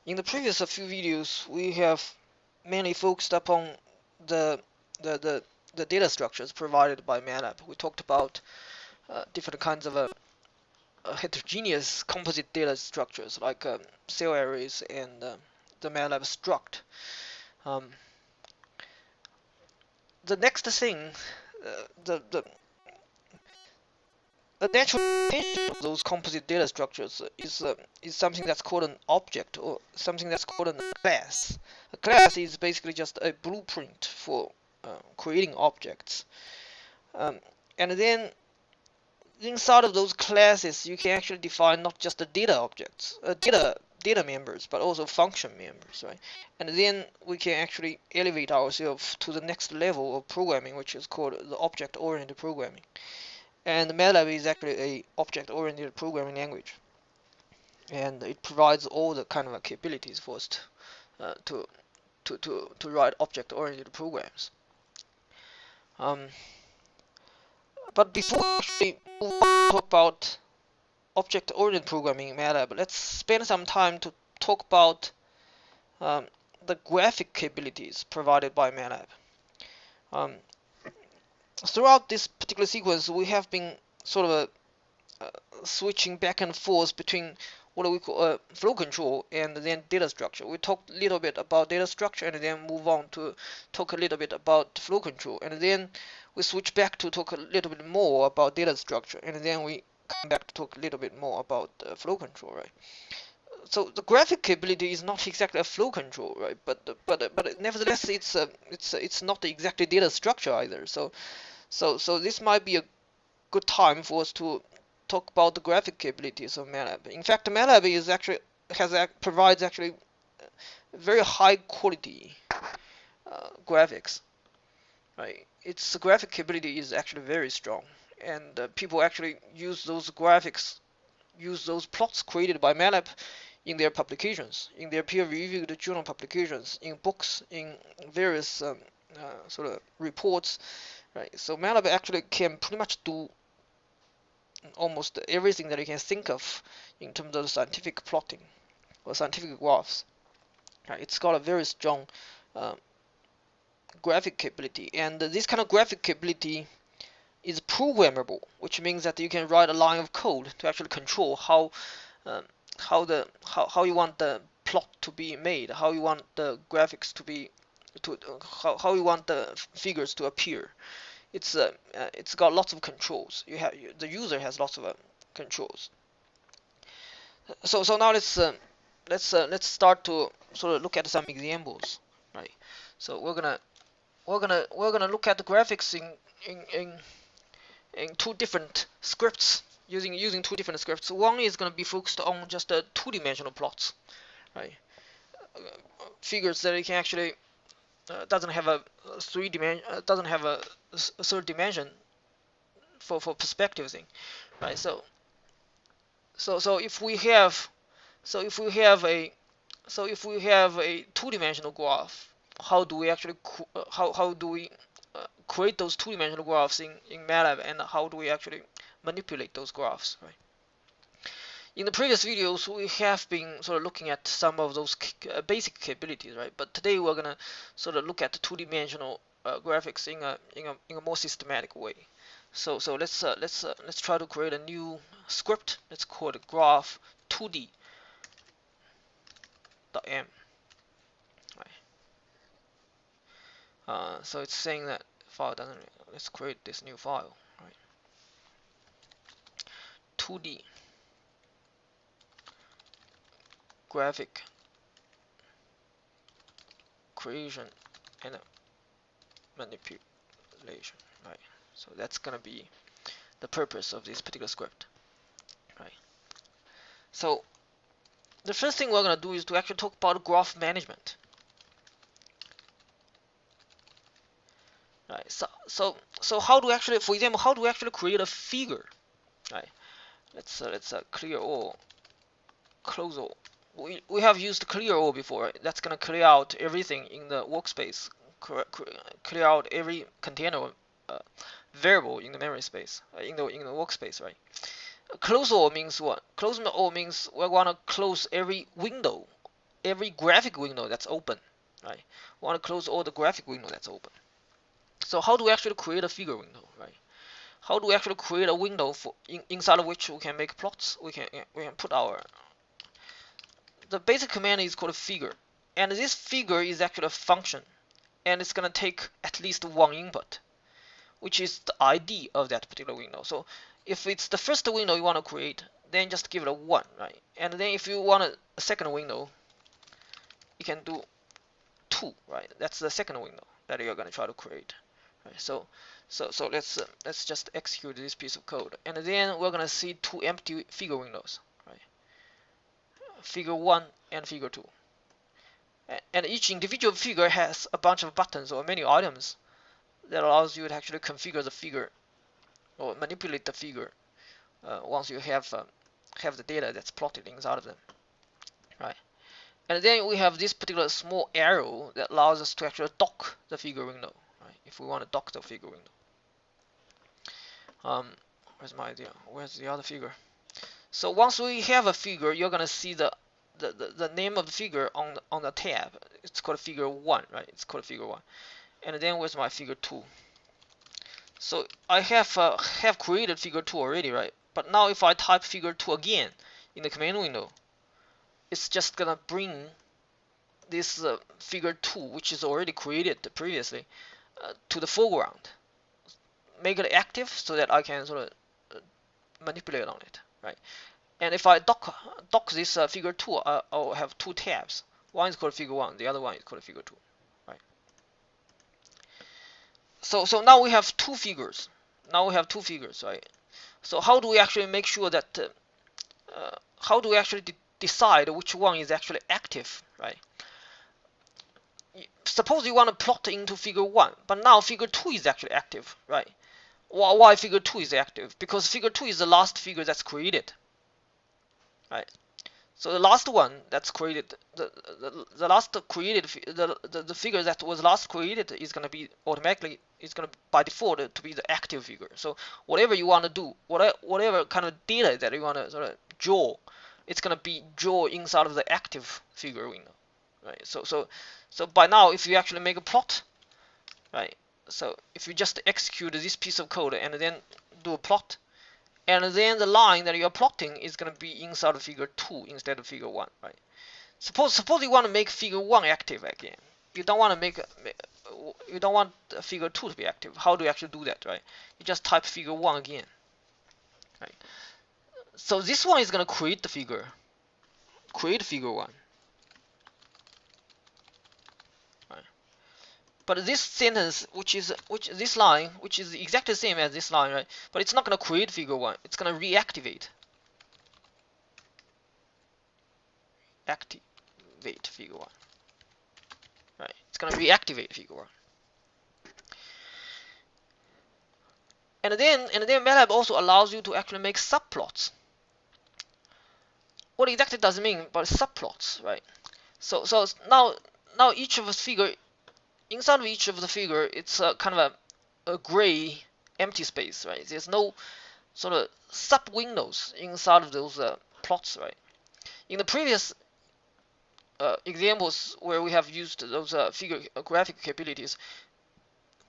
In the previous few videos, we have mainly focused upon the the, the, the data structures provided by Matlab. We talked about different kinds of heterogeneous composite data structures like cell arrays and the Matlab struct. Um, the next thing, the natural extension of those composite data structures is something that's called an object or something that's called a class. A class is basically just a blueprint for creating objects. Um, and then inside of those classes, you can actually define not just the data objects, data members, but also function members, right? And then we can actually elevate ourselves to the next level of programming, which is called the object-oriented programming. And Matlab is actually a object-oriented programming language, and it provides all the kind of capabilities for us to write object-oriented programs. But before we actually talk about object-oriented programming in Matlab, let's spend some time to talk about the graphic capabilities provided by Matlab. Throughout this particular sequence, we have been sort of switching back and forth between what we call flow control and then data structure. We talked a little bit about data structure and then move on to talk a little bit about flow control, and then we switch back to talk a little bit more about data structure, and then we come back to talk a little bit more about flow control, right? So the graphic capability is not exactly a flow control, right? But nevertheless, it's not exactly data structure either. So this might be a good time for us to talk about the graphic capabilities of Matlab. In fact, Matlab is actually provides actually very high quality graphics, right? Its graphic capability is actually very strong, and people actually use those graphics, use those plots created by Matlab in their publications, in their peer-reviewed journal publications, in books, in various sort of reports, right? So Matlab actually can pretty much do almost everything that you can think of in terms of scientific plotting or scientific graphs. Right? It's got a very strong graphic capability, and this kind of graphic capability is programmable, which means that you can write a line of code to actually control how you want the plot to be made, how you want the graphics to be, how you want the figures to appear. It's got lots of controls. The user has lots of controls. So now let's start to sort of look at some examples, right? So we're gonna look at the graphics in two different scripts, using two different scripts. One is gonna be focused on just the two-dimensional plots, right? Figures that you can actually doesn't have a doesn't have a third dimension for perspective thing, right? So if we have a two-dimensional graph, how do we actually how do we create those two-dimensional graphs in Matlab, and how do we actually manipulate those graphs, right? In the previous videos, we have been sort of looking at some of those basic capabilities, right? But today we're gonna sort of look at the two-dimensional graphics in a more systematic way. So let's try to create a new script. Let's call it graph 2D.m. Right. So it's saying that file doesn't. Let's create this new file. Right. 2D graphic creation and manipulation. Right. So that's gonna be the purpose of this particular script. Right. So the first thing we're gonna do is to actually talk about graph management. Right. So how do we actually, for example, how do we actually create a figure? Right. Let's clear all, close all. We have used clear all before. Right? That's gonna clear out everything in the workspace, clear out every container variable in the memory space, in the workspace, right? Close all means what? Close all means we want to close every window every graphic window that's open, right? We want to close all the graphic window that's open. So how do we actually create a figure window, right? How do we actually create a window for inside of which we can make plots? We can put the basic command is called figure, and this figure is actually a function, and it's gonna take at least one input, which is the ID of that particular window. So if it's the first window you want to create, then just give it a 1, right? And then if you want a second window, you can do 2, right? That's the second window that you're going to try to create, right? So let's just execute this piece of code, and then we're going to see 2 empty figure windows, right? Figure 1 and figure 2. And each individual figure has a bunch of buttons or menu items that allows you to actually configure the figure or manipulate the figure once you have the data that's plotted inside of them, right? And then we have this particular small arrow that allows us to actually dock the figure window, right? If we want to dock the figure window. Where's my idea? Where's the other figure? So once we have a figure, you're gonna see the name of the figure on the tab. It's called figure 1, right? It's called figure 1. And then where's my figure 2? So I have created figure 2 already, right? But now if I type figure 2 again in the command window, it's just gonna bring this figure 2, which is already created previously, to the foreground. Make it active so that I can sort of manipulate on it, right? And if I dock this figure 2, I'll have 2 tabs. One is called figure 1, the other one is called figure 2, right? So now we have 2 figures. Now we have 2 figures, right? So how do we actually make sure that how do we actually decide which one is actually active, right? Suppose you want to plot into figure 1, but now figure 2 is actually active, right? Why figure 2 is active? Because figure 2 is the last figure that's created, right? So the last one that's created, the last created, the figure that was last created is going to be automatically, is going to by default to be the active figure. So whatever you want to do, whatever kind of data that you want to sort of draw, it's going to be draw inside of the active figure window, right? So by now, if you actually make a plot, right? So if you just execute this piece of code and then do a plot, and then the line that you're plotting is going to be inside of figure 2 instead of figure 1, right? Suppose you want to make figure 1 active again. You don't want figure 2 to be active. How do you actually do that, right? You just type figure 1 again, right? So this one is going to create the figure, create figure 1. But this sentence, this line, which is exactly the same as this line, right? But it's not going to create figure 1. It's going to reactivate. Activate figure 1. Right? It's going to reactivate figure 1. And then Matlab also allows you to actually make subplots. What exactly does it mean by subplots, right? So now each of the figure, inside of each of the figure, it's kind of a gray empty space, right? There's no sort of sub windows inside of those plots, right? In the previous examples where we have used those figure graphic capabilities,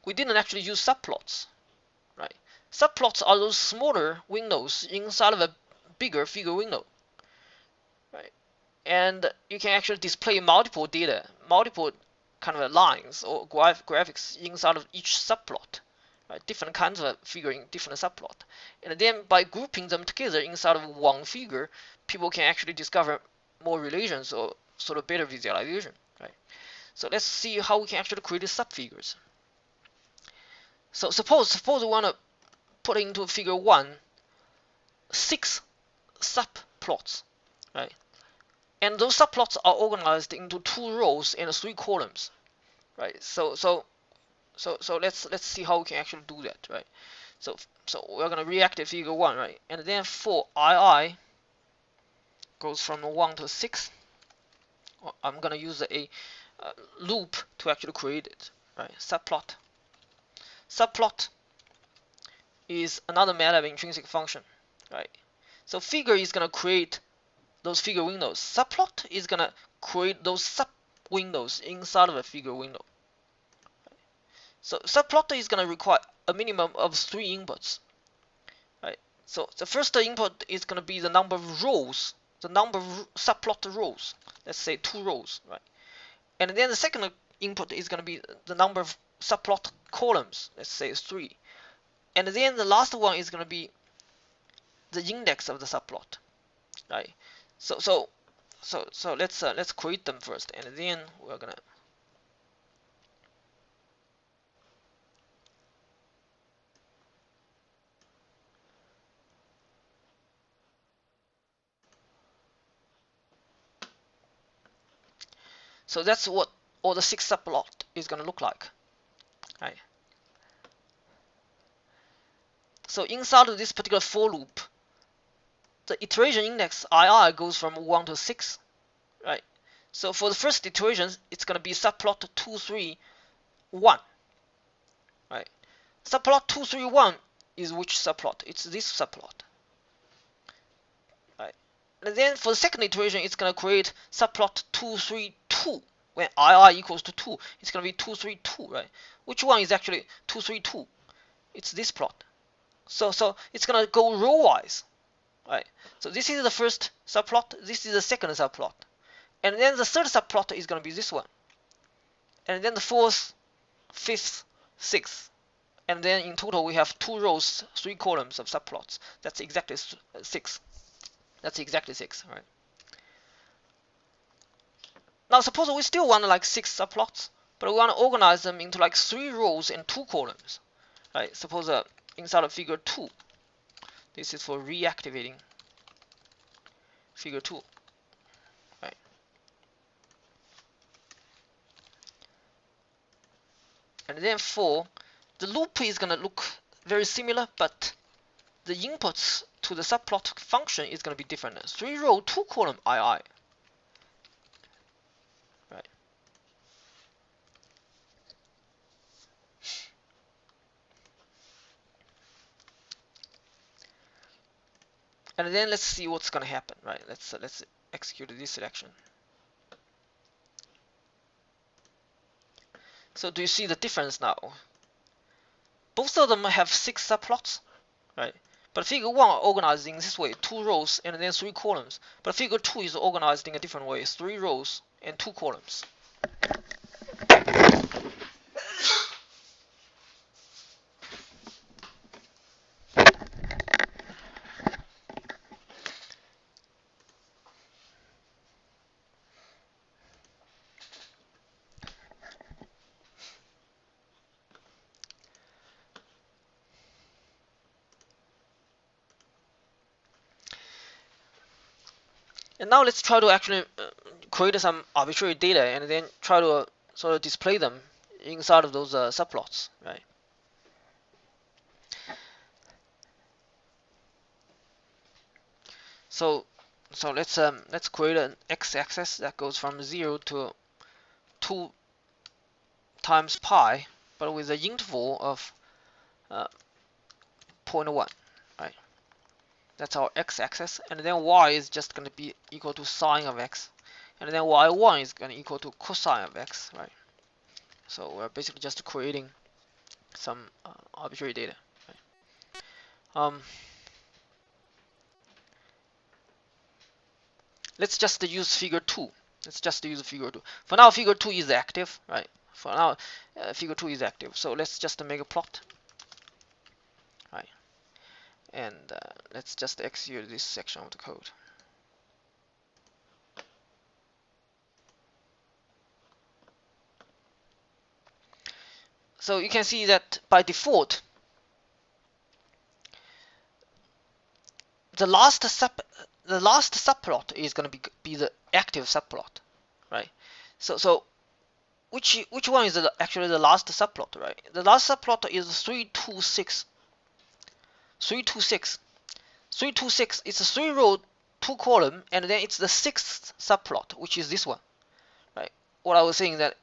we didn't actually use subplots, right? Subplots are those smaller windows inside of a bigger figure window, right? And you can actually display multiple data, multiple kind of lines or graphics inside of each subplot, right? Different kinds of figure in different subplot. And then by grouping them together inside of one figure, people can actually discover more relations or sort of better visualization, right? So let's see how we can actually create subfigures. So suppose we want to put into figure 1 6 subplots, right? And those subplots are organized into 2 rows and 3 columns, right? So let's see how we can actually do that, right? So we're gonna reactivate figure 1, right? And then for II goes from 1 to 6. I'm gonna use a loop to actually create it, right? Subplot. Subplot is another Matlab intrinsic function, right? So figure is gonna create those figure windows. Subplot is gonna create those sub windows inside of a figure window. So subplotter is gonna require a minimum of 3 inputs. Right. So the first input is gonna be the number of rows, the number of subplot rows. Let's say 2 rows, right? And then the second input is gonna be the number of subplot columns. Let's say 3. And then the last one is gonna be the index of the subplot, right? So let's create them first, and then we're gonna. So that's what all the 6 subplot is gonna look like, right? So inside of this particular for loop, the iteration index II goes from 1 to 6, right? So for the first iteration, it's gonna be subplot 2, 3, 1, right? Subplot 2, 3, 1 is which subplot? It's this subplot, right? And then for the second iteration, it's gonna create subplot 2, 3, 2. When II equals to 2, it's gonna be 2, 3, 2, right? Which one is actually 2, 3, 2? It's this plot. So it's gonna go row-wise, right? So this is the first subplot. This is the second subplot, and then the third subplot is gonna be this one, and then the fourth, fifth, sixth, and then in total we have 2 rows, 3 columns of subplots. That's exactly 6. That's exactly 6, right? Now suppose we still want like 6 subplots, but we want to organize them into like 3 rows and 2 columns, right? Suppose inside of figure 2, this is for reactivating figure 2, right? And then for the loop is gonna look very similar, but the inputs to the subplot function is gonna be different. 3 row, 2 column II. Right. And then let's see what's gonna happen, right? Let's execute this selection. So do you see the difference now? Both of them have 6 subplots, right? But figure 1 organized in this way, 2 rows and then 3 columns. But figure 2 is organized in a different way, 3 rows and 2 columns. And now let's try to actually create some arbitrary data and then try to sort of display them inside of those subplots, right? So let's create an x-axis that goes from 0 to 2 times pi, but with an interval of 0.1, right? That's our x-axis, and then y is just going to be equal to sine of x, and then y1 is going to equal to cosine of x, right? So we're basically just creating some arbitrary data, right? Let's just use figure 2. Let's just use figure 2. For now, figure 2 is active, right? For now, figure 2 is active. So let's just make a plot, right? And let's just execute this section of the code. So you can see that by default, the last subplot is going to be the active subplot, right? So which one is actually the last subplot, right? The last subplot is 326. 326. 326 is a 3 row, 2 column, and then it's the 6th subplot, which is this one, right? What I was saying that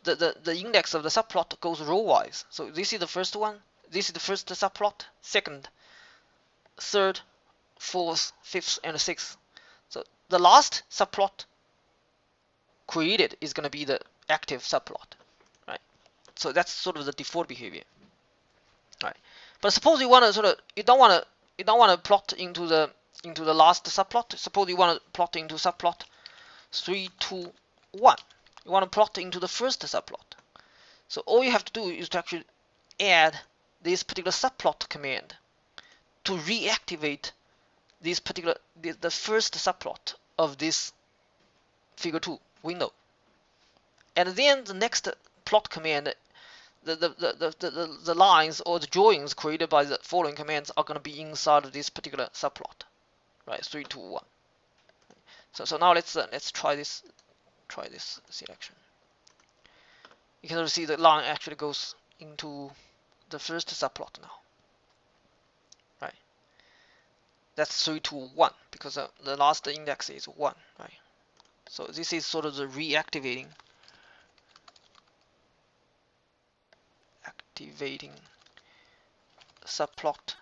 the index of the subplot goes row-wise. So this is the first one. This is the first subplot, second, third, fourth, fifth, and sixth. So the last subplot created is going to be the active subplot, right? So that's sort of the default behavior, right? But suppose you want to you don't want to plot into the last subplot. Suppose you want to plot into subplot 3, 2, 1. You want to plot into the first subplot. So all you have to do is to actually add this particular subplot command to reactivate this particular the first subplot of this figure 2 window. And then the next plot command, the lines or the drawings created by the following commands are going to be inside of this particular subplot, right? 3, 2, 1. So now let's try this selection. You can see the line actually goes into the first subplot now, right? That's 3, 2, 1 because the last index is 1, right? So this is sort of the reactivating subplot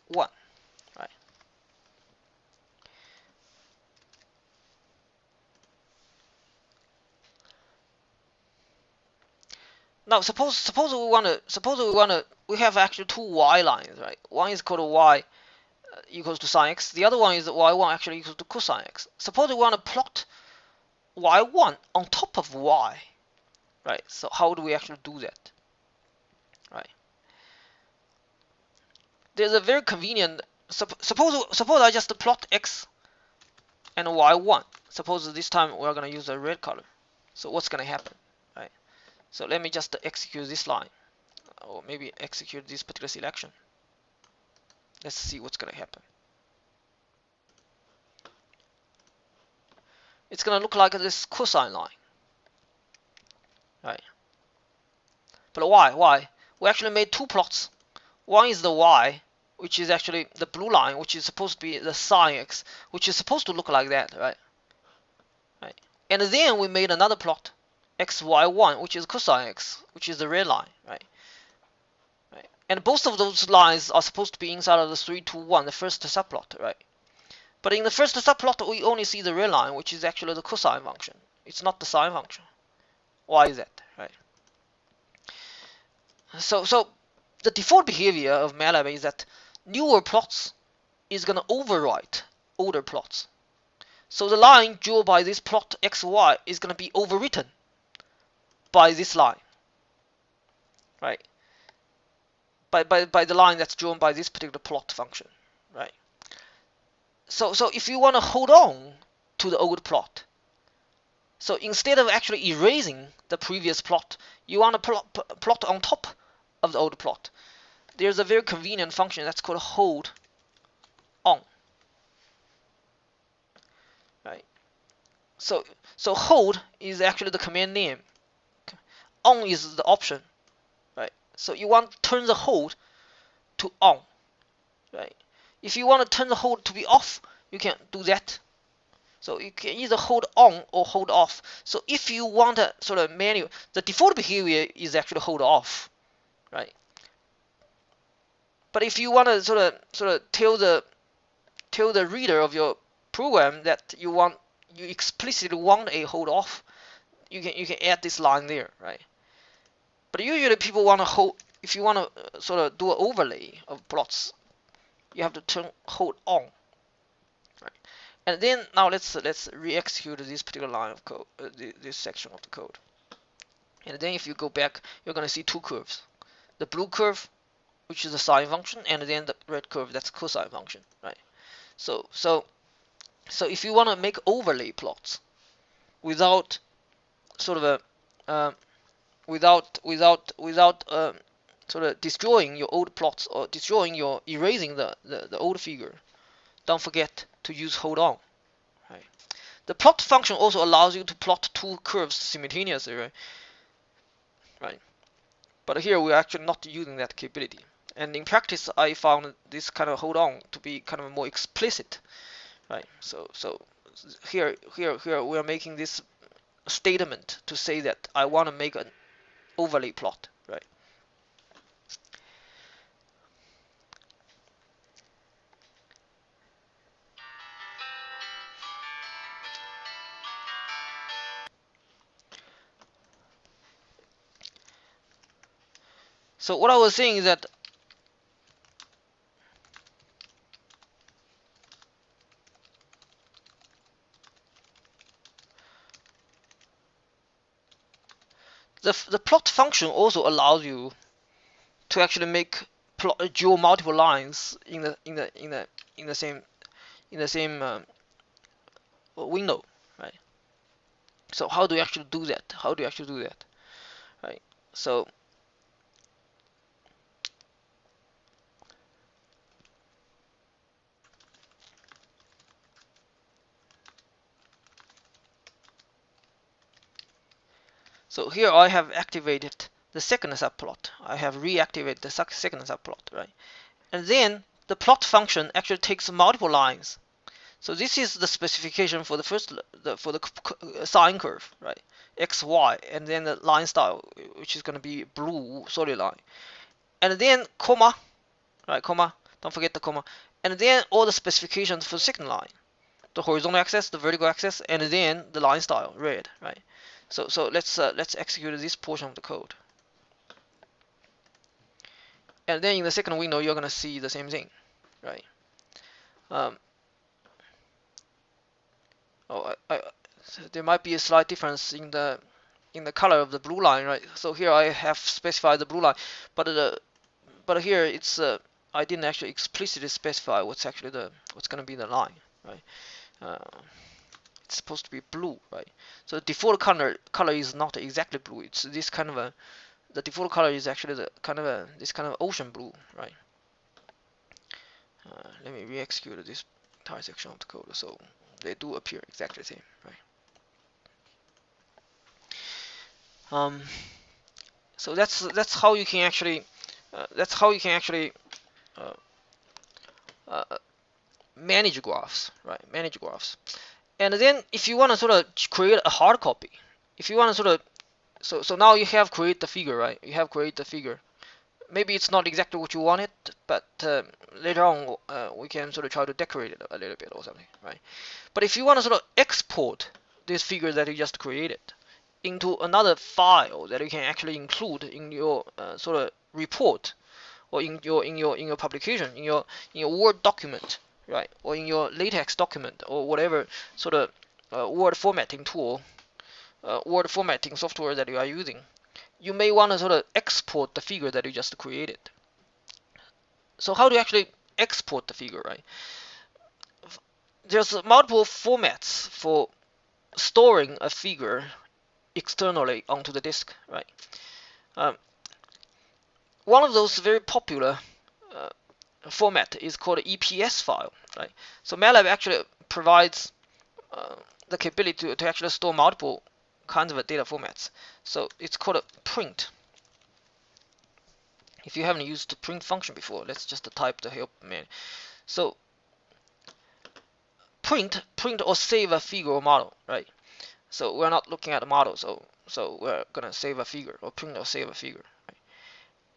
1, right? Now suppose we have actually two y lines, right? One is called y equals to sine x. The other one is y1 actually equals to cosine x. Suppose we want to plot y1 on top of y, right? So how do we actually do that, right? There's a very convenient. Suppose I just plot x and y1. Suppose this time we're gonna use a red color. So what's gonna happen, right? So let me just execute this line, or maybe execute this particular selection. Let's see what's gonna happen. It's gonna look like this cosine line, right? But why? We actually made two plots. One is the y, which is actually the blue line, which is supposed to be the sine x, which is supposed to look like that, right? Right. And then we made another plot, xy1, which is cosine x, which is the red line, right? Right. And both of those lines are supposed to be inside of the 3, 2, 1, the first subplot, right? But in the first subplot, we only see the red line, which is actually the cosine function. It's not the sine function. Why is that, right? So the default behavior of Matlab is that newer plots is going to overwrite older plots. So the line drawn by this plot xy is going to be overwritten by this line, right? By the line that's drawn by this particular plot function, right? So if you want to hold on to the old plot, so instead of actually erasing the previous plot, you want to plot on top of the old plot. There's a very convenient function that's called hold on, right? So hold is actually the command name. On is the option, right? So you want to turn the hold to on, right? If you want to turn the hold to be off, you can do that. So you can either hold on or hold off. So if you want a sort of manual, the default behavior is actually hold off, right? But if you want to sort of tell the reader of your program that you explicitly want a hold off, you can add this line there, right? But usually people want to hold. If you want to sort of do an overlay of plots, you have to turn hold on, right? And then now let's re-execute this particular line of code, this section of the code. And then if you go back, you're gonna see two curves: the blue curve, which is the sine function, and then the red curve, that's cosine function, right? So if you want to make overlay plots without sort of a without sort of destroying your old plots or erasing the old figure, don't forget to use hold on, right? The plot function also allows you to plot two curves simultaneously, right? Right. But here we're actually not using that capability. And in practice, I found this kind of hold on to be kind of more explicit, right? So here we are making this statement to say that I want to make an overlay plot, right? So what I was saying is that the plot function also allows you to actually draw multiple lines in the same window, right? So how do you actually do that? How do you actually do that, right? So here I have activated the second subplot. I have reactivated the second subplot, right? And then the plot function actually takes multiple lines. So this is the specification for the sine curve, right? X, Y, and then the line style, which is going to be blue solid line, and then comma, right? Comma. Don't forget the comma, and then all the specifications for the second line, the horizontal axis, the vertical axis, and then the line style, red, right? So let's execute this portion of the code, and then in the second window you're going to see the same thing, right? Um, oh, so there might be a slight difference in the color of the blue line, right? So here I have specified the blue line, but here it's I didn't actually explicitly specify what's going to be the line, right? Uh, it's supposed to be blue, right? So the default color is not exactly blue. It's this kind of the default color is actually this kind of ocean blue, right? Let me re-execute this entire section of the code so they do appear exactly the same, right? So that's how you can actually uh, uh, manage graphs, right? Manage graphs. And then if you want to sort of create a hard copy, if you want to sort of so now you have created the figure, right? You have created the figure. Maybe it's not exactly what you wanted, but later on we can sort of try to decorate it a little bit or something, right? But if you want to sort of export this figure that you just created into another file that you can actually include in your sort of report or in your publication, in your Word document, right? Or in your LaTeX document or whatever sort of Word formatting tool, Word formatting software that you are using, you may want to sort of export the figure that you just created. So how do you actually export the figure, right? There's multiple formats for storing a figure externally onto the disk, right? Um, one of those very popular uh, format is called EPS file, right? So Matlab actually provides the capability to actually store multiple kinds of data formats. So it's called a print. If you haven't used the print function before, let's just type the help menu. So print or save a figure or model, right? So we're not looking at the model, so we're gonna save a figure or print or save a figure, right?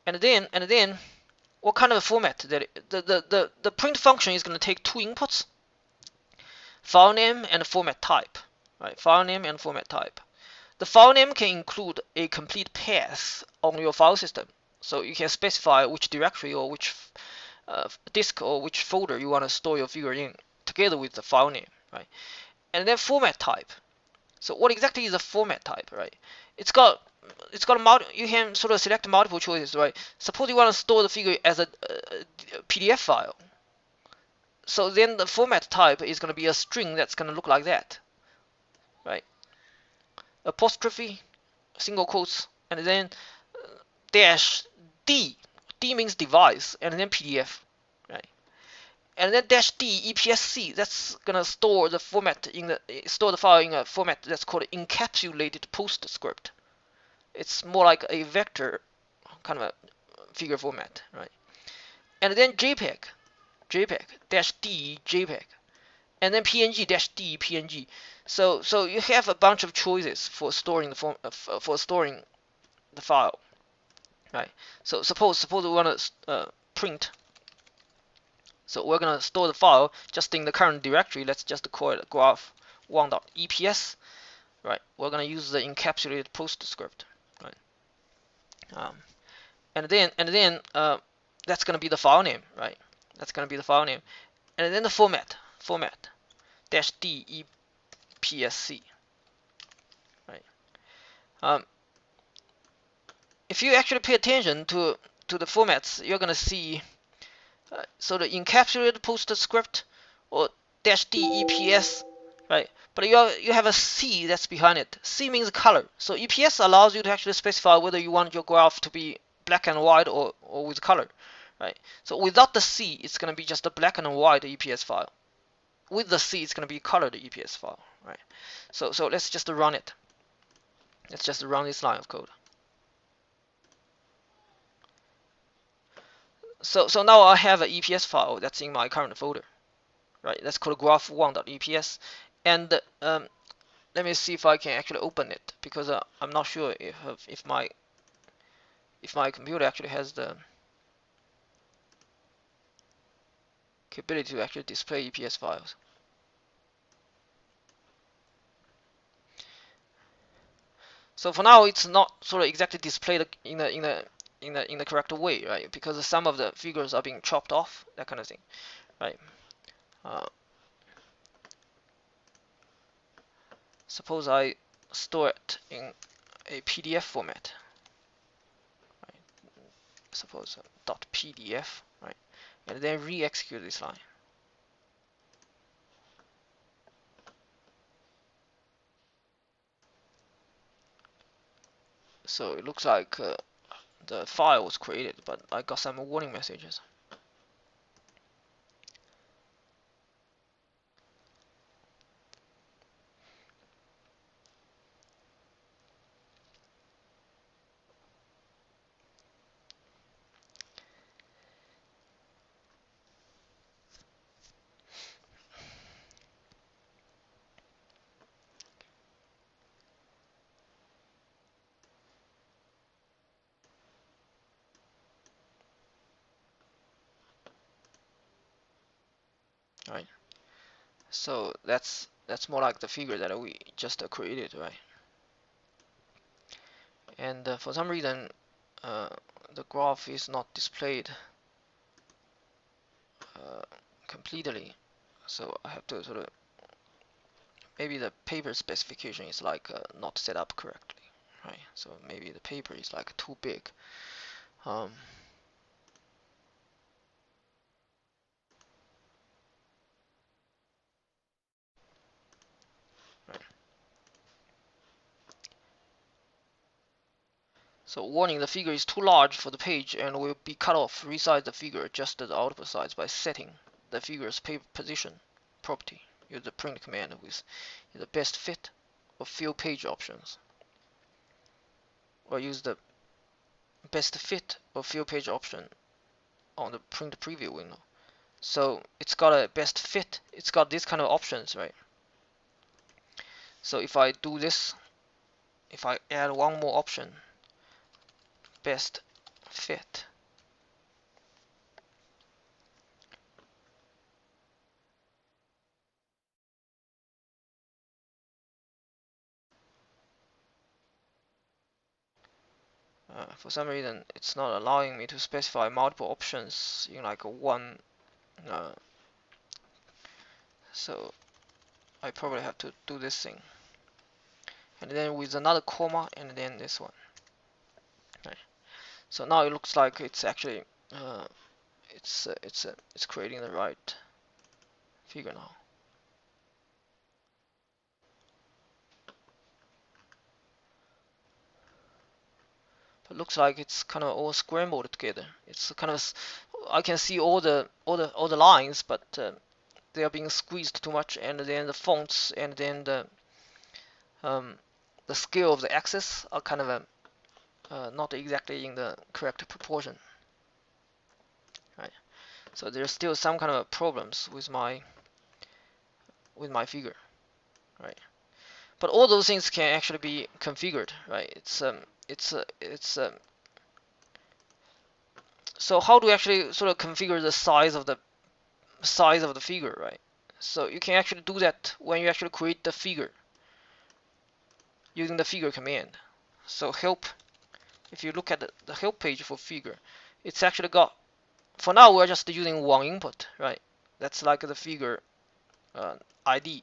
And then what kind of format that the print function is gonna take two inputs, file name and format type, right? File name and format type. The file name can include a complete path on your file system, so you can specify which directory or which disk or which folder you want to store your figure in, together with the file name, right? And then format type. So what exactly is a format type, right? It's got you can sort of select multiple choices, right? Suppose you want to store the figure as a PDF file. So then the format type is going to be a string that's going to look like that, right? Apostrophe, single quotes, and then dash D. D means device, and then PDF, right? And then dash D EPSC. That's gonna store the file in a format that's called encapsulated PostScript. It's more like a vector kind of a figure format, right? And then JPEG dash D JPEG, and then PNG dash D PNG. So you have a bunch of choices for storing the file, right? So suppose we want to print. So we're gonna store the file just in the current directory. Let's just call it graph1.eps, right? We're gonna use the encapsulated PostScript, right? and then that's gonna be the file name, right? That's gonna be the file name, and then the format dash D EPSC, right? Um, if you actually pay attention to the formats, you're gonna see so the encapsulated postscript or dash D EPS, right? But you have a C that's behind it. C means color. So EPS allows you to actually specify whether you want your graph to be black and white or with color, right? So without the C, it's going to be just a black and white EPS file. With the C, it's going to be colored EPS file, right? So let's just run it. Let's just run this line of code. So now I have an EPS file that's in my current folder, right? That's called graph1.eps, and let me see if I can actually open it, because I'm not sure if my computer actually has the capability to actually display EPS files. So for now, it's not sort of exactly displayed in the correct way, right? Because some of the figures are being chopped off, that kind of thing, right? Suppose I store it in a PDF format, right? Suppose .pdf, right? And then re-execute this line. So it looks like the file was created, but I got some warning messages. Right. So that's more like the figure that we just created, right? And for some reason, the graph is not displayed completely. So I have to sort of, maybe the paper specification is like not set up correctly, right? So maybe the paper is like too big. Um, right. So warning, the figure is too large for the page and will be cut off. Resize the figure, adjust the output size by setting the figure's paper position property. Use the print command with the best fit or fill page options. Or use the best fit or fill page option on the print preview window. So it's got a best fit, it's got these kind of options, right? So if I do this, if I add one more option, best fit, for some reason it's not allowing me to specify multiple options in like a one, so I probably have to do this thing, and then with another comma, and then this one. Right. So now it looks like it's actually it's creating the right figure now. But looks like it's kind of all scrambled together. It's kind of, I can see all the lines, but they are being squeezed too much, and then the fonts, and then the scale of the axis are kind of not exactly in the correct proportion. Right. So there's still some kind of problems with my figure, right? But all those things can actually be configured, right? So how do we actually sort of configure the size of the figure, right? So you can actually do that when you actually create the figure using the figure command. So help if you look at the help page for figure, it's actually got, for now we're just using one input, right? That's like the figure ID,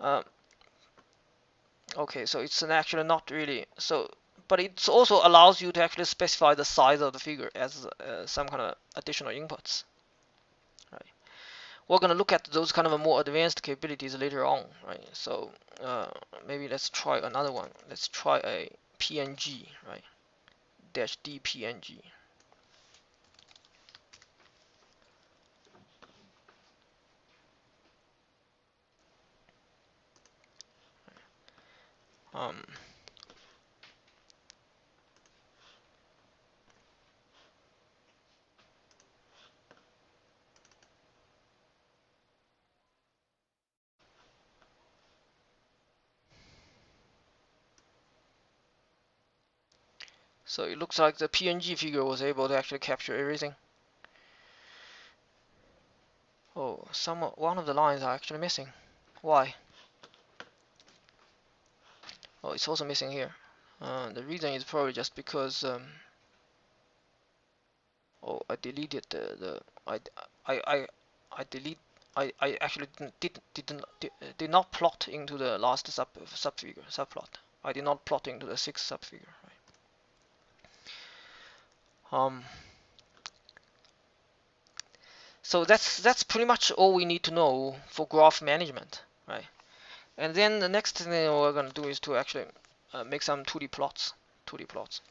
right? Okay, so it's actually not really so, but it also allows you to actually specify the size of the figure as some kind of additional inputs, right? We're gonna look at those kind of more advanced capabilities later on, right? So maybe let's try another one. Let's try a PNG, right? Dash D PNG. Um, so it looks like the PNG figure was able to actually capture everything. Oh, one of the lines are actually missing. Why? Oh, it's also missing here. The reason is probably just because oh, I deleted the I delete I actually did not plot into the last subplot. I did not plot into the sixth subfigure. Right? So that's pretty much all we need to know for graph management, right? And then the next thing we're gonna do is to actually make some 2D plots. 2D plots.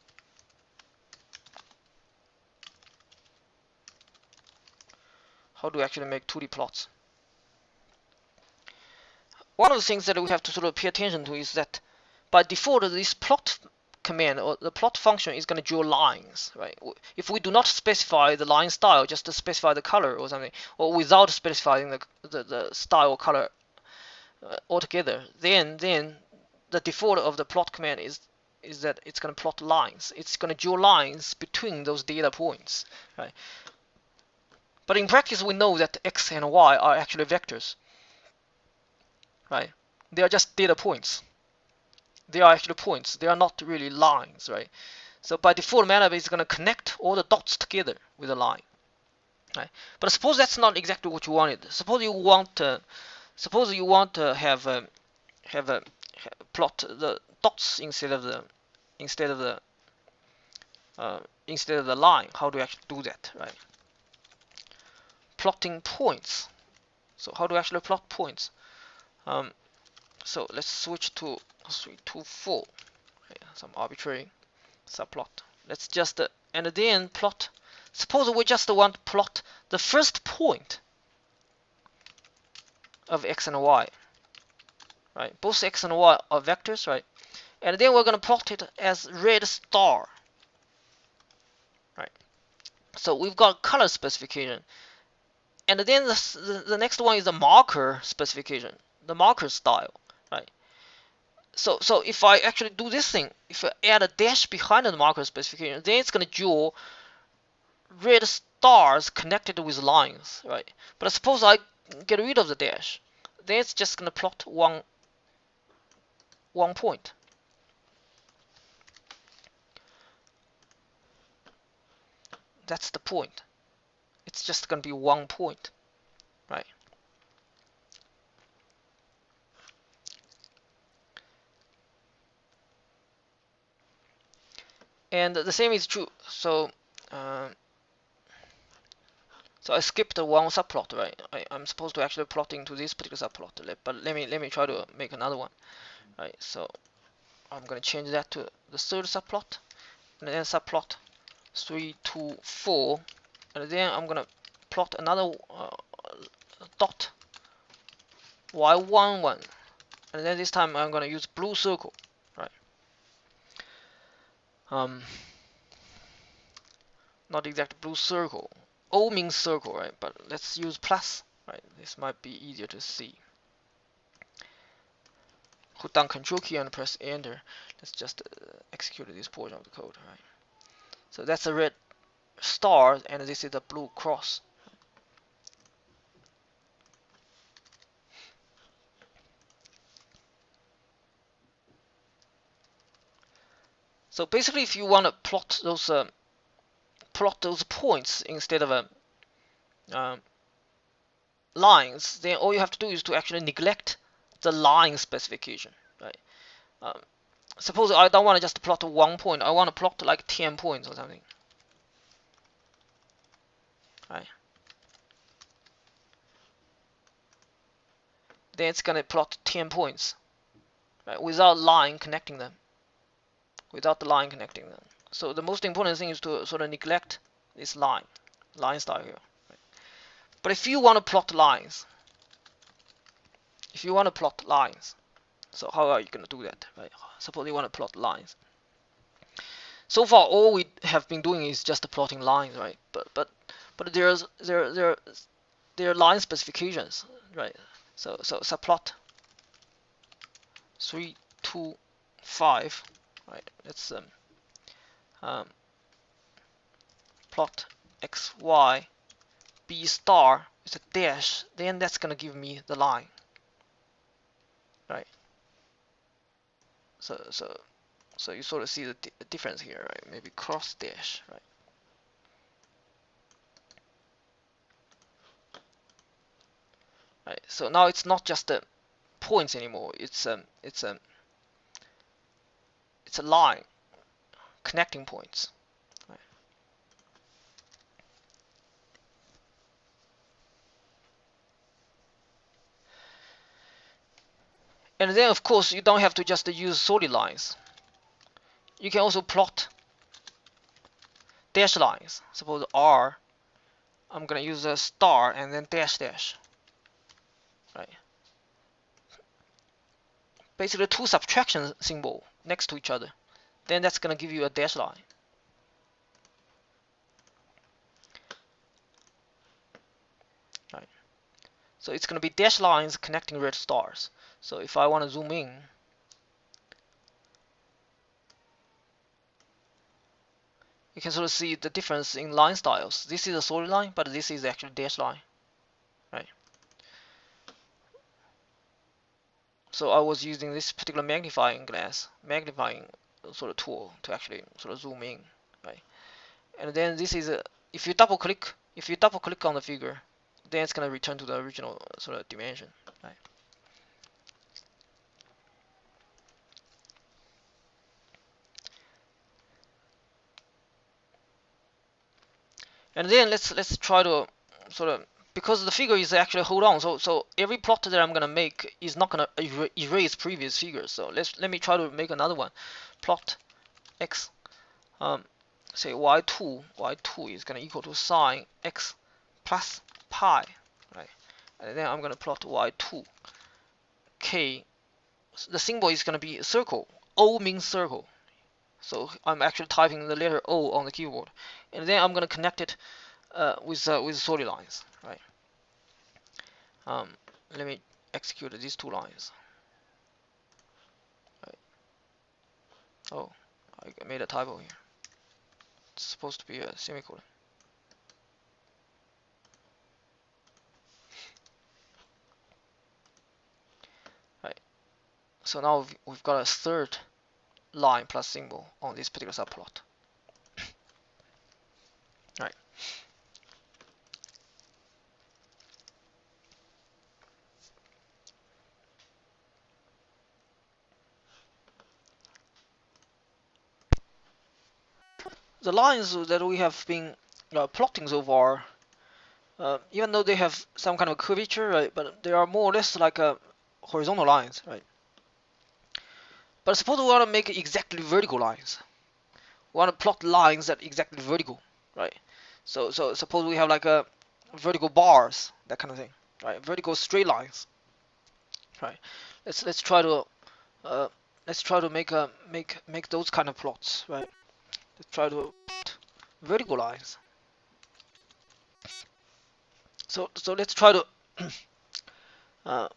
How do we actually make 2D plots? One of the things that we have to sort of pay attention to is that by default, this plot command or the plot function is going to draw lines, right? If we do not specify the line style, just to specify the color or something, or without specifying the style or color altogether, then the default of the plot command is that it's going to plot lines. It's going to draw lines between those data points, right? But in practice, we know that x and y are actually vectors, right? They are just data points. They are actually points. They are not really lines, right? So by default, Matlab is going to connect all the dots together with a line, right? But suppose that's not exactly what you wanted. Suppose you want to have a plot the dots instead of the instead of the instead of the line. How do you actually do that, right? Plotting points. So how do you actually plot points? So let's switch to 324, okay, some arbitrary subplot. Let's just and then plot. Suppose we just want to plot the first point of x and y, right? Both x and y are vectors, right? And then we're going to plot it as red star, right? So we've got color specification, and then the next one is the marker specification, the marker style, right? So if I actually do this thing, if I add a dash behind the marker specification, then it's going to draw red stars connected with lines, right? But suppose I get rid of the dash, then it's just going to plot one point. That's the point. It's just going to be 1 point, right? And the same is true. So I skipped one subplot, right? I'm supposed to actually plot into this particular subplot, but let me try to make another one, right? So I'm going to change that to the third subplot, and then subplot 324, and then I'm going to plot another dot y11, and then this time I'm going to use blue circle, right? Not exact blue circle. O means circle, right? But let's use plus, right? This might be easier to see. Hold down Control key and press Enter. Let's just execute this portion of the code, right? So that's a red star, and this is a blue cross. So basically, if you want to plot those points instead of lines, then all you have to do is to actually neglect the line specification, right? Um, Suppose I don't want to just plot 1 point. I want to plot like 10 points or something, right? Then it's gonna plot 10 points, right? Without line connecting them, without the line connecting them. So the most important thing is to sort of neglect this line style here. Right? But if you want to plot lines, so how are you gonna do that, right? Suppose you want to plot lines. So far, all we have been doing is just plotting lines, right? But there are line specifications, right? So subplot 3, 2, 5, right? Let's plot x, y, b star with a dash. Then that's gonna give me the line, right? So you sort of see the difference here, right? Maybe cross dash, right? Right. So now it's not just the points anymore. It's a line connecting points. Right. And then of course you don't have to just use solid lines. You can also plot dash lines. Suppose R, I'm gonna use a star and then dash dash. Right. Basically two subtraction symbol next to each other. Then that's gonna give you a dash line. Right. So it's gonna be dash lines connecting red stars. So if I want to zoom in, you can sort of see the difference in line styles. This is a solid line, but this is actually dash line, right? So I was using this particular magnifying sort of tool to actually sort of zoom in, right? And then this is if you double click on the figure, then it's gonna return to the original sort of dimension, right? And then let's try to sort of, because the figure is actually hold on, so every plot that I'm gonna make is not gonna erase previous figures. So let me try to make another one. Plot x, say y2 is gonna equal to sine x plus pi, right? And then I'm gonna plot y2 k. The symbol is gonna be a circle. O means circle. So I'm actually typing the letter O on the keyboard, and then I'm gonna connect it with solid lines, right? Let me execute these two lines. Right. Oh, I made a typo here. It's supposed to be a semicolon. Right. So now we've got a third line plus symbol on this particular subplot. Right. The lines that we have been plotting so far, even though they have some kind of curvature, right, but they are more or less like horizontal lines, right? But suppose we want to make exactly vertical lines. We want to plot lines that exactly vertical, right? So suppose we have like a vertical bars, that kind of thing, right? Vertical straight lines, right? Let's try to make those kind of plots, right? Let's try to plot vertical lines. So let's try to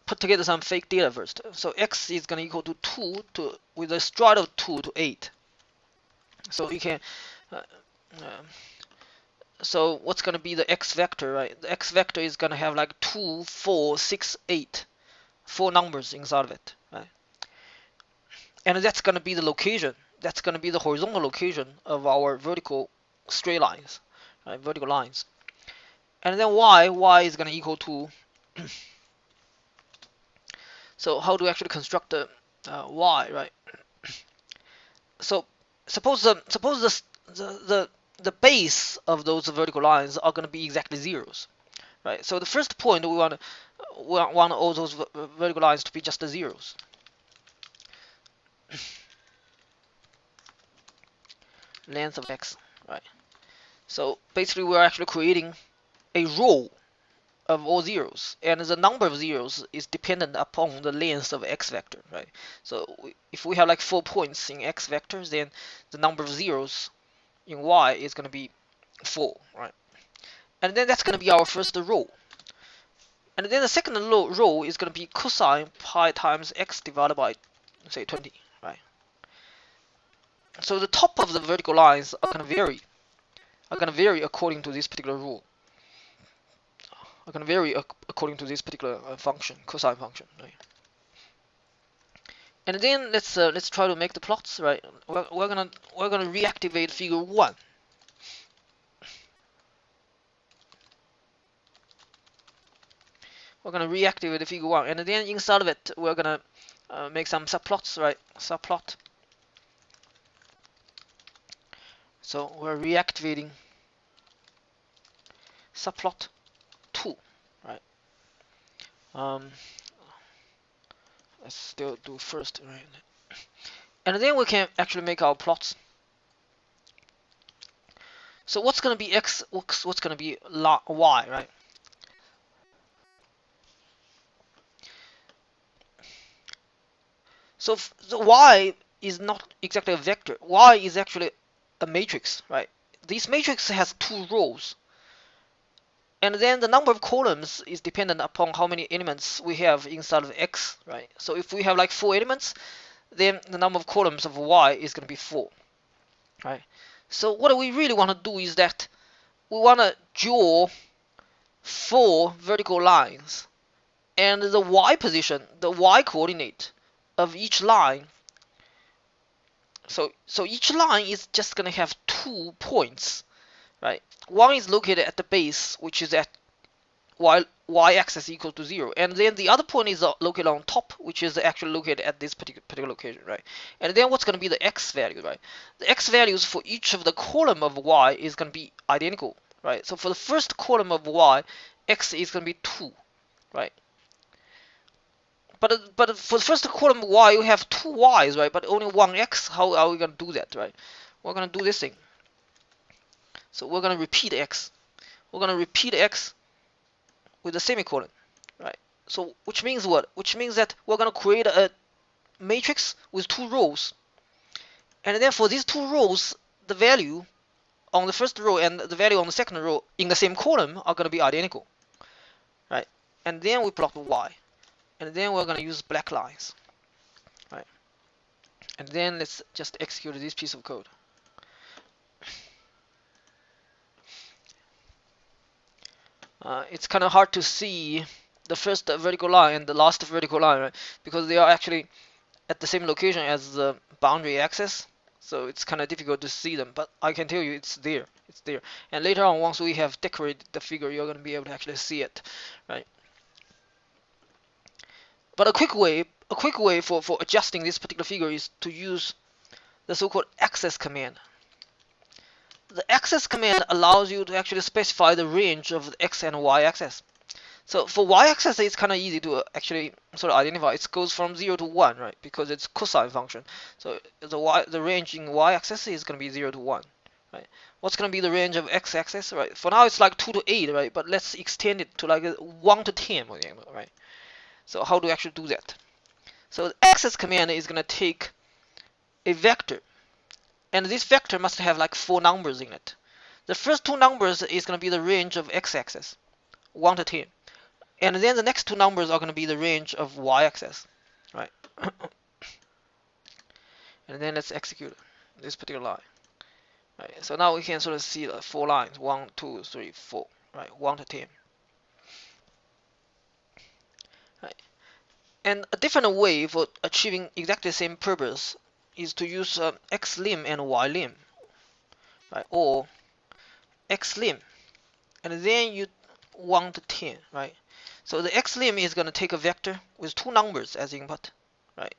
put together some fake data first. So x is gonna equal to 2 with a stride of 2 to 8. So you can so what's gonna be the x vector, right? The x vector is gonna have like 2, 4, 6, 8, 4 numbers inside of it, right? And that's gonna be the location. that's going to be the horizontal location of our vertical straight lines, right? Vertical lines. And then y is going to equal to. So how do we actually construct the y, right? So suppose the base of those vertical lines are going to be exactly zeros, right? So the first point we want all those vertical lines to be just the zeros. Length of x, right? So basically we're actually creating a row of all zeros, and the number of zeros is dependent upon the length of x vector, right? So if we have like 4 points in x vectors, then the number of zeros in y is going to be 4, right? And then that's going to be our first row. And then the second row is going to be cosine pi times x divided by, say, 20, right? So the top of the vertical lines are going to vary according to this particular rule. Are going to vary according to this particular function, cosine function, right? And then let's try to make the plots, right? We're gonna reactivate figure 1. We're gonna reactivate the figure 1, and then inside of it we're gonna make some subplots, right? Subplot. So we're reactivating subplot 2, right? Let's still do first, right? And then we can actually make our plots. So what's gonna be x? What's gonna be y, right? So the y is not exactly a vector. Y is actually a matrix, right? This matrix has 2 rows. And then the number of columns is dependent upon how many elements we have inside of x, right? So if we have like 4 elements, then the number of columns of y is going to be 4, right? So what we really want to do is that we want to draw 4 vertical lines, and the y position, the y coordinate of each line. So each line is just going to have 2 points, right? One is located at the base, which is at y-axis equal to 0, and then the other point is located on top, which is actually located at this particular location, right? And then what's going to be the x value, right? The x values for each of the column of y is going to be identical, right? So for the first column of y, x is going to be 2, right? But for the first column of y, you have 2 y's, right? But only 1 x. How are we going to do that, right? We're going to do this thing. So we're going to repeat x. We're going to repeat x with a semicolon, right? So which means what? Which means that we're going to create a matrix with 2 rows. And then for these 2 rows, the value on the first row and the value on the second row in the same column are going to be identical, right? And then we plot y. And then we're going to use black lines, right? And then let's just execute this piece of code. It's kind of hard to see the first vertical line and the last vertical line, right? Because they are actually at the same location as the boundary axis, so it's kind of difficult to see them. But I can tell you it's there. It's there. And later on, once we have decorated the figure, you're going to be able to actually see it, right? But a quick way for adjusting this particular figure is to use the so-called access command. The access command allows you to actually specify the range of the x and y axis. So for y-axis, it's kind of easy to actually sort of identify. It goes from 0 to 1, right? Because it's cosine function. So the range in y-axis is going to be 0 to 1, right? What's going to be the range of x-axis, right? For now, it's like 2 to 8, right? But let's extend it to like 1 to 10, right? So how do we actually do that? So the access command is going to take a vector, and this vector must have like 4 numbers in it. The first 2 numbers is going to be the range of x-axis, 1 to 10. And then the next 2 numbers are going to be the range of y-axis, right? And then let's execute this particular line, right? So now we can sort of see the 4 lines, 1, 2, 3, 4, right? 1 to 10, right? And a different way for achieving exactly the same purpose is to use xlim and ylim, right? Or xlim, and then you want 10, right? So the xlim is going to take a vector with two numbers as input, right?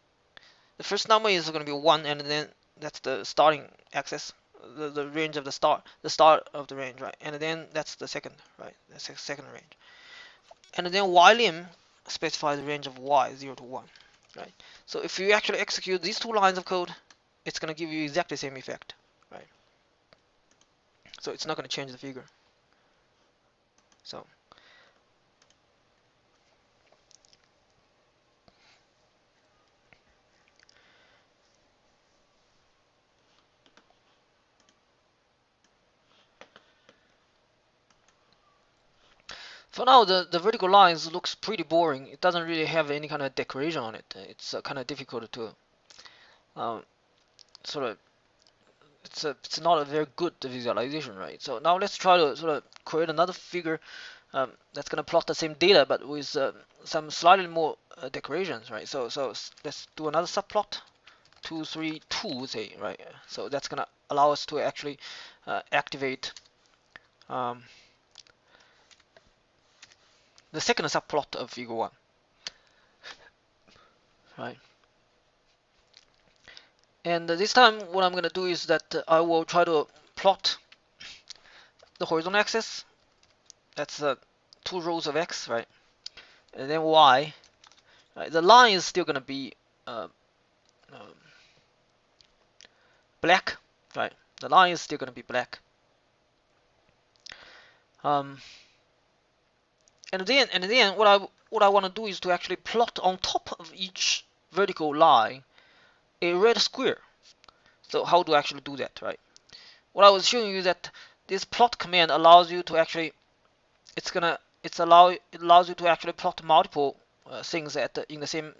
The first number is going to be 1, and then that's the starting axis, the range of the start of the range, right? And then that's the second, right? The second range. And then ylim specifies the range of y, 0 to 1, right? So if you actually execute these two lines of code, it's going to give you exactly the same effect, right? So it's not going to change the figure. So for now, the vertical lines looks pretty boring. It doesn't really have any kind of decoration on it. It's kind of difficult to sort of it's not a very good visualization, right? So now let's try to sort of create another figure that's gonna plot the same data but with some slightly more decorations, right? So let's do another subplot, 2, 3, 2, say, right? So that's gonna allow us to actually activate the second subplot of figure 1, right? And this time what I'm gonna do is that I will try to plot the horizontal axis. That's 2 rows of x, right? And then y. Right? The line is still gonna be black, right? The line is still gonna be black. And then what I want to do is to actually plot on top of each vertical line a red square. So how do I actually do that, right? What I was showing you that this plot command allows you to actually it allows you to actually plot multiple things in the same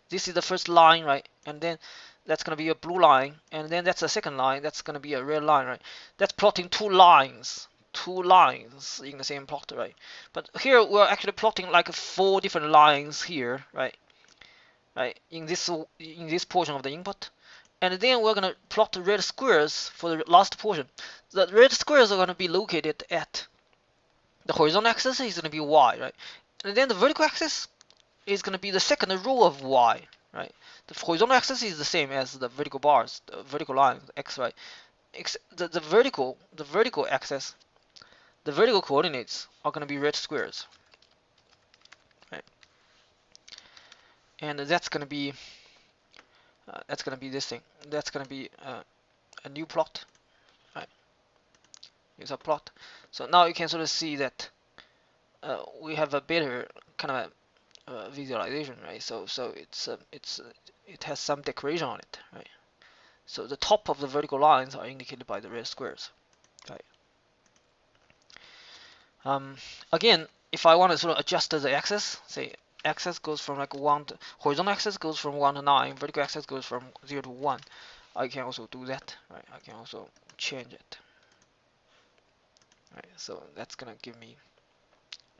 this is the first line, right? And then that's gonna be a blue line, and then that's the second line, that's gonna be a red line, right? That's plotting two lines in the same plot, right? But here we're actually plotting like 4 different lines here, right? In this portion of the input. And then we're gonna plot the red squares for the last portion. The red squares are gonna be located at the horizontal axis is going to be y, right? And then the vertical axis is going to be the second row of y, right? The horizontal axis is the same as the vertical bars, the vertical line, x, right? The vertical axis, the vertical coordinates are going to be red squares, right? And that's going to be this thing. That's going to be a new plot, right? Use a plot. So now you can sort of see that we have a better kind of visualization, right? So it has some decoration on it, right? So the top of the vertical lines are indicated by the red squares, right? Again, if I want to sort of adjust the axis, say axis goes from like 1 to, horizontal axis goes from 1 to 9, vertical axis goes from 0 to 1. I can also do that, right? I can also change it, right? So that's gonna give me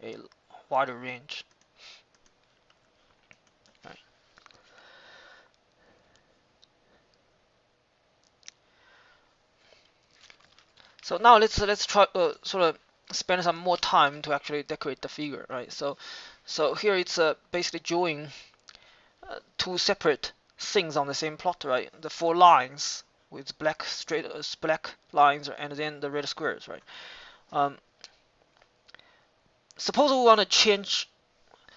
a wider range, right? So now let's try sort of spend some more time to actually decorate the figure, right? So here it's basically drawing 2 separate things on the same plot, right? The 4 lines with black black lines and then the red squares, right? Suppose we want to change.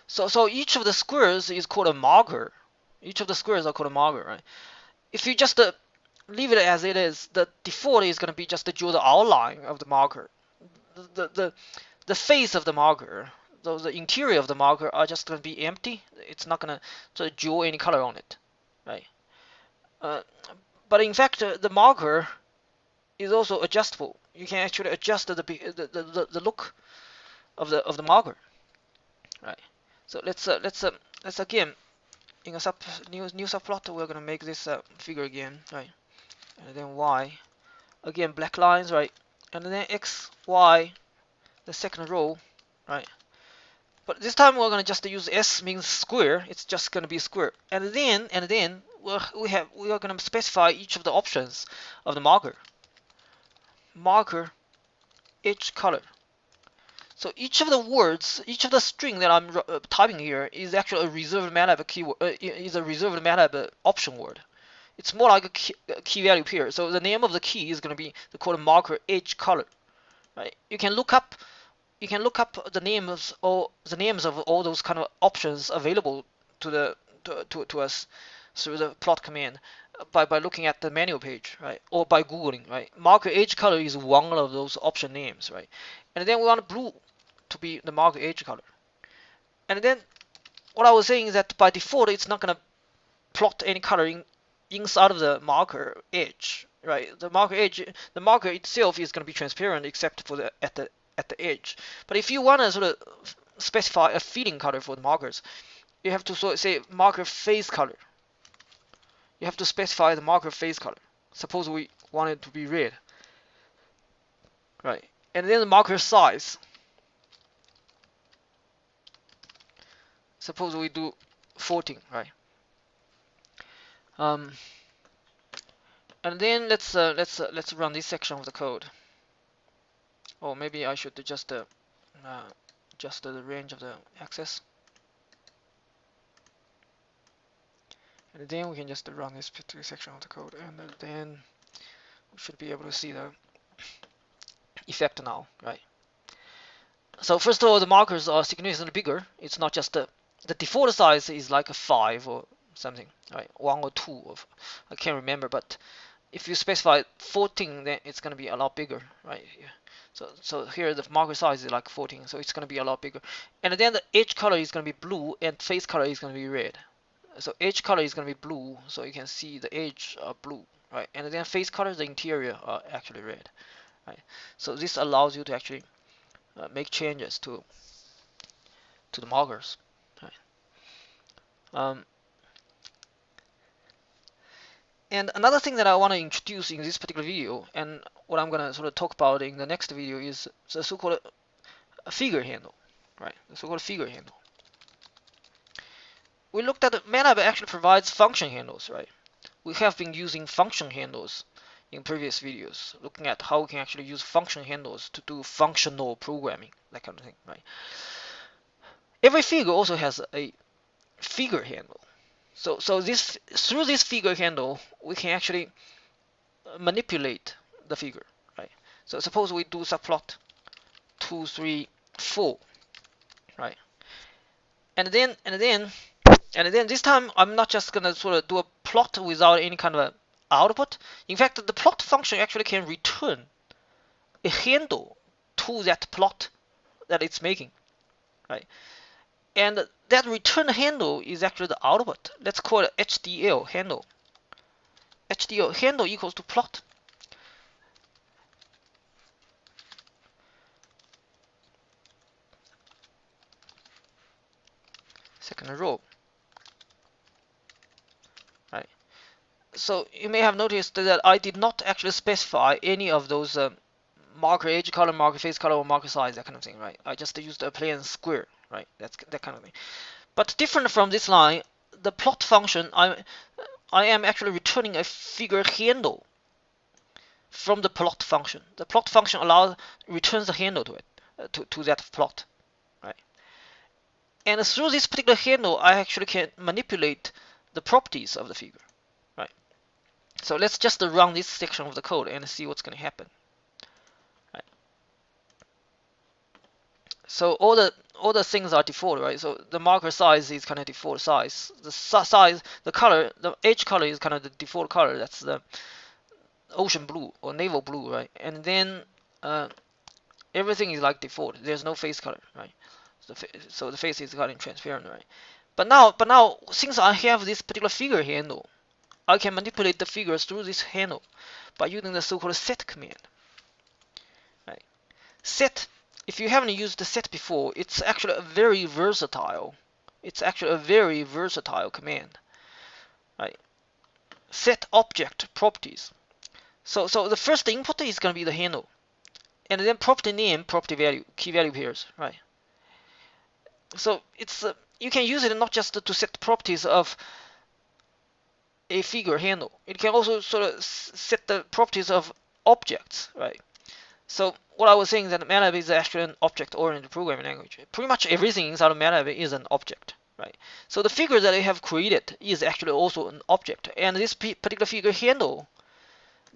So each of the squares is called a marker. Each of the squares are called a marker, right? If you just leave it as it is, the default is going to be just to draw the outline of the marker. The face of the marker, the interior of the marker are just going to be empty. It's not going to sort of draw any color on it, right? But in fact, the marker is also adjustable. You can actually adjust the look of the marker, right? So let's again in a new subplot we're going to make this figure again, right? And then y, again black lines, right? And then x, y, the second row, right? But this time we're gonna just use s means square. It's just gonna be square. And then we are going to specify each of the options of the marker edge color. So each of the words, each of the string that I'm typing here is actually a reserved MATLAB keyword, is a reserved MATLAB option word. It's more like a key value pair. So the name of the key is going to be the called marker edge color. Right? You can look up the names of all those kind of options available to us through the plot command by looking at the manual page, right? Or by googling, right? Marker edge color is one of those option names, right? And then we want blue to be the marker edge color. And then what I was saying is that by default it's not going to plot any color inside of the marker edge, right? The marker itself is going to be transparent except for the at the edge. But if you want to sort of specify a feeding color for the markers, you have to sort of say marker face color. You have to specify the marker face color. Suppose we want it to be red, right? And then the marker size. Suppose we do 14, right? And then let's run this section of the code. Or maybe I should just adjust the range of the access. And then we can just run this particular section of the code, and then we should be able to see the effect now, right? So first of all, the markers are significantly bigger. It's not just the default size is like a 5 or something, right? 1 or 2 of, I can't remember, but if you specify 14, then it's going to be a lot bigger, right? So here the marker size is like 14, so it's going to be a lot bigger. And then the edge color is going to be blue, and face color is going to be red. So edge color is going to be blue, so you can see the edge are blue, right? And then face color, the interior are actually red, right? So this allows you to actually make changes to the markers, right? And another thing that I want to introduce in this particular video, and what I'm going to sort of talk about in the next video, is the so-called figure handle, right? The so-called figure handle. We looked at MATLAB actually provides function handles, right? We have been using function handles in previous videos, looking at how we can actually use function handles to do functional programming, that kind of thing, right? Every figure also has a figure handle. So through this figure handle, we can actually manipulate the figure, right? So suppose we do subplot 2, 3, 4, right? And then this time I'm not just gonna sort of do a plot without any kind of output. In fact, the plot function actually can return a handle to that plot that it's making, right? And that return handle is actually the output. Let's call it HDL handle. HDL handle equals to plot. Second row. Right. So you may have noticed that I did not actually specify any of those marker edge color, marker face color, or marker size, that kind of thing, right? I just used a plain square, right? That's that kind of thing. But different from this line, the plot function, I am actually returning a figure handle from the plot function. The plot function returns a handle to it, to that plot, right? And through this particular handle, I actually can manipulate the properties of the figure, right? So let's just run this section of the code and see what's going to happen, right? So all the things are default, right? So the marker size is kind of default size. The size, the color, the edge color is kind of the default color. That's the ocean blue or naval blue, right? And then everything is like default. There's no face color, right? So the face is kind of transparent, right? But now since I have this particular figure handle, I can manipulate the figures through this handle by using the so-called set command, right? Set. If you haven't used the set before, it's actually a very versatile. It's actually a very versatile command, right? Set object properties. So the first input is going to be the handle, and then property name, property value, key value pairs, right? So it's you can use it not just to set properties of a figure handle. It can also sort of set the properties of objects, right? So what I was saying is that MATLAB is actually an object-oriented programming language. Pretty much everything inside of MATLAB is an object, right? So the figure that I have created is actually also an object, and this particular figure handle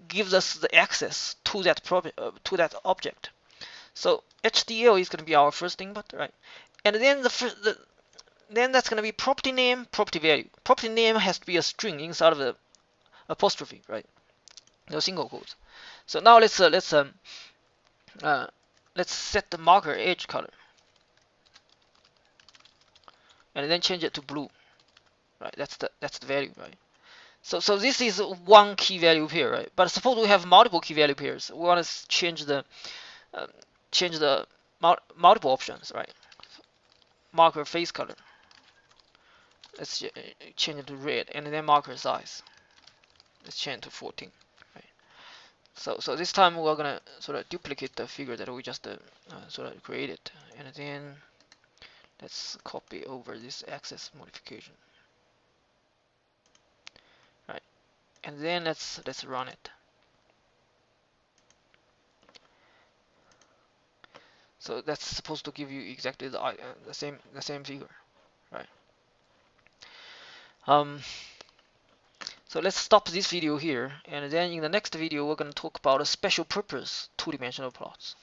gives us the access to that object. So HDL is going to be our first input, right? And then then that's going to be property name, property value. Property name has to be a string inside of the apostrophe, right? No single quotes. So now let's set the marker edge color, and then change it to blue, right? That's the value, right? So this is one key value pair, right? But suppose we have multiple key value pairs. We want to change the uh, multiple options, right? Marker face color. Let's change it to red, and then marker size. Let's change to 14. Right. So this time we're gonna sort of duplicate the figure that we just sort of created, and then let's copy over this access modification. Right, and then let's run it. So that's supposed to give you exactly the same figure, right? So let's stop this video here, and then in the next video we're going to talk about a special purpose two-dimensional plots.